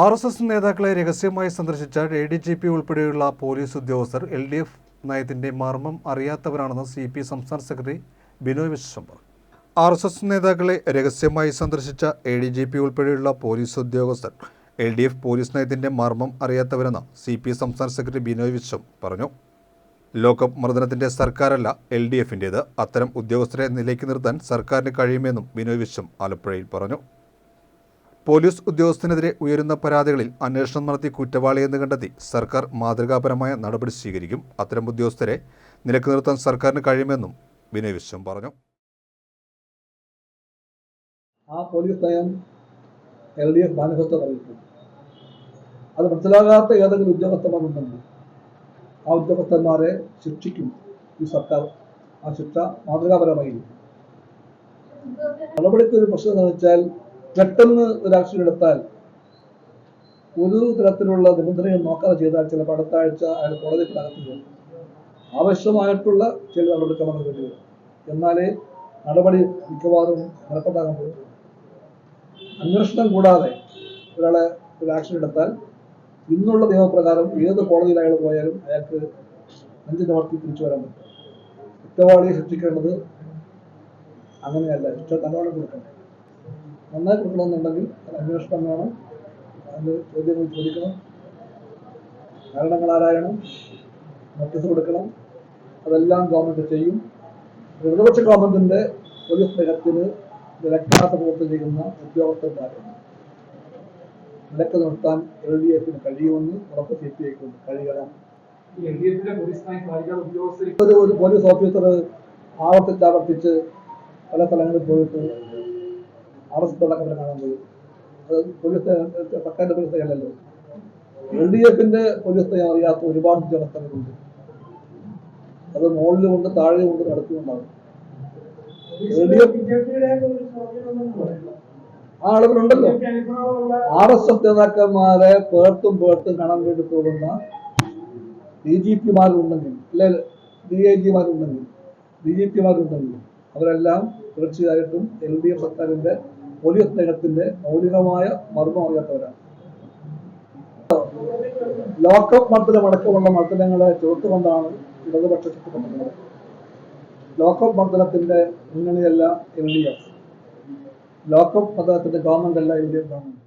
RSS നേതാക്കളെ രഹസ്യമായി സന്ദർശിച്ച ADGP ഉൾപ്പെടെയുള്ള പോലീസ് ഉദ്യോഗസ്ഥർ LDF നയത്തിന്റെ മർമ്മം അറിയാത്തവരാണെന്ന് CP സംസ്ഥാന സെക്രട്ടറി ബിനോയ് വിശ്വം പറഞ്ഞു. RSS നേതാക്കളെ രഹസ്യമായി സന്ദർശിച്ച ADGP ഉൾപ്പെടെയുള്ള പോലീസ് ഉദ്യോഗസ്ഥർ LDF പോലീസ് നയത്തിന്റെ മർമ്മം അറിയാത്തവരെന്ന് CP സംസ്ഥാന സെക്രട്ടറി ബിനോയ് വിശ്വം പറഞ്ഞു. ലോക്കപ്പ് മർദ്ദനത്തിന്റെ സർക്കാരല്ല LDFന്റേത്. അത്തരം ഉദ്യോഗസ്ഥരെ നിലയ്ക്ക് നിർത്താൻ സർക്കാരിന് കഴിയുമെന്നും ബിനോയ് വിശ്വം ആലപ്പുഴയിൽ പറഞ്ഞു. പോലീസ് ഉദ്യോഗസ്ഥനെതിരെ ഉയരുന്ന പരാതികളിൽ അന്വേഷണം നടത്തി കുറ്റവാളിയെന്ന് കണ്ടെത്തി സർക്കാർ മാതൃകാപരമായ നടപടി സ്വീകരിക്കും. അത്തരം ഉദ്യോഗസ്ഥരെ നിലക്ക് നിർത്താൻ സർക്കാരിന് കഴിയുമെന്നും ബിനോയ് വിശ്വം പറഞ്ഞു. ആ പോലീസ് നയം LDF മാനിഫെസ്റ്റോ അറിയിക്കും. അത് മനസ്സിലാകാത്ത ഏതെങ്കിലും ഉദ്യോഗസ്ഥന്മാരുണ്ടെങ്കിൽ ആ ഉദ്യോഗസ്ഥന്മാരെ ശിക്ഷിക്കും ഈ സർക്കാർ. ആ ശിക്ഷ മാതൃകാപരമായിരിക്കും. നടപടിക്ക് ഒരു പ്രശ്നം എന്ന് വെച്ചാൽ പെട്ടെന്ന് ഒരു ആക്ഷൻ എടുത്താൽ ഒരു തരത്തിലുള്ള നിബന്ധനകൾ നോക്കാതെ ചെയ്താൽ ചിലപ്പോൾ അടുത്ത ആഴ്ച അയാൾ കോടതിയിൽ അകത്ത് പോകും. ആവശ്യമായിട്ടുള്ള ചില നടപടിക്രമങ്ങൾ വേണ്ടി വരും. എന്നാലേ നടപടി മിക്കവാറും ഫലപ്രദമാകുമ്പോൾ അന്വേഷണം കൂടാതെ ഒരാളെ ഒരു ആക്ഷൻ എടുത്താൽ ഇന്നുള്ള നിയമപ്രകാരം ഏത് കോടതിയിൽ അയാൾ പോയാലും അയാൾക്ക് 5 നിവർത്തി തിരിച്ചു വരാൻ പറ്റും. കുറ്റവാളിയെ ശിക്ഷിക്കേണ്ടത് അങ്ങനെയല്ല, ശിക്ഷ നല്ലോണം കൊടുക്കണം. നന്നായി കൊടുക്കണമെന്നുണ്ടെങ്കിൽ അന്വേഷണം വേണം, അതിന് ചോദ്യങ്ങൾ ചോദിക്കണം, കാരണങ്ങൾ ആരായണം, നോട്ടീസ് കൊടുക്കണം. അതെല്ലാം ഗവൺമെന്റ് ചെയ്യും. ഇടതുപക്ഷ ഗവൺമെന്റിന്റെ പോലീസ് നയത്തിന് വിലക്കാത്ത പ്രവർത്തനം ചെയ്യുന്ന ഉദ്യോഗസ്ഥന്മാരെ നിലക്ക് നിർത്താൻ LDFന് കഴിയുമെന്ന് ഉറപ്പ് CPIക്കുണ്ട്. കഴിയണം. ഒരു പോലീസ് ഓഫീസർ ആവർത്തിച്ച് പല സ്ഥലങ്ങളിൽ പോയിട്ട് RSS തുടക്കം കാണാൻ പോയി. അത് പോലീസ് സർക്കാരിന്റെ പോലീസ് നയമല്ലല്ലോ. LDFന്റെ പോലീസ് നയം അറിയാത്ത ഒരുപാട് ഉദ്യോഗസ്ഥരുണ്ട്. അത് മുകളിലുമുണ്ട്, താഴെയുണ്ട്, നടക്കുന്നുണ്ടാകും. ആ ആളുകളുണ്ടല്ലോ. RSS നേതാക്കന്മാരെ പേർത്തും കണം വേണ്ടി പോകുന്ന DGPമാരുണ്ടെങ്കിൽ, അല്ലെ DIGമാരുണ്ടെങ്കിൽ, DGPമാരുണ്ടെങ്കിൽ അവരെല്ലാം തീർച്ചയായിട്ടും LDF സർക്കാരിന്റെ പോലീസ് നയത്തിന്റെ മൗലികമായ മർമ്മം അറിയാത്തവരാണ്. ലോക്കപ്പ് മർദ്ദനമടക്കമുള്ള മർദ്ദനങ്ങളെ ചെറുത്തുകൊണ്ടാണ് ഇടതുപക്ഷ ശക്തിപ്പെടുന്നത്. ലോക്കപ്പ് മർദ്ദനത്തിന്റെ മുന്നണിയല്ല LDF. ലോക്കപ്പ് മർദ്ദനത്തിന്റെ ഗവൺമെന്റ് അല്ല LDF ഗവൺമെന്റ്.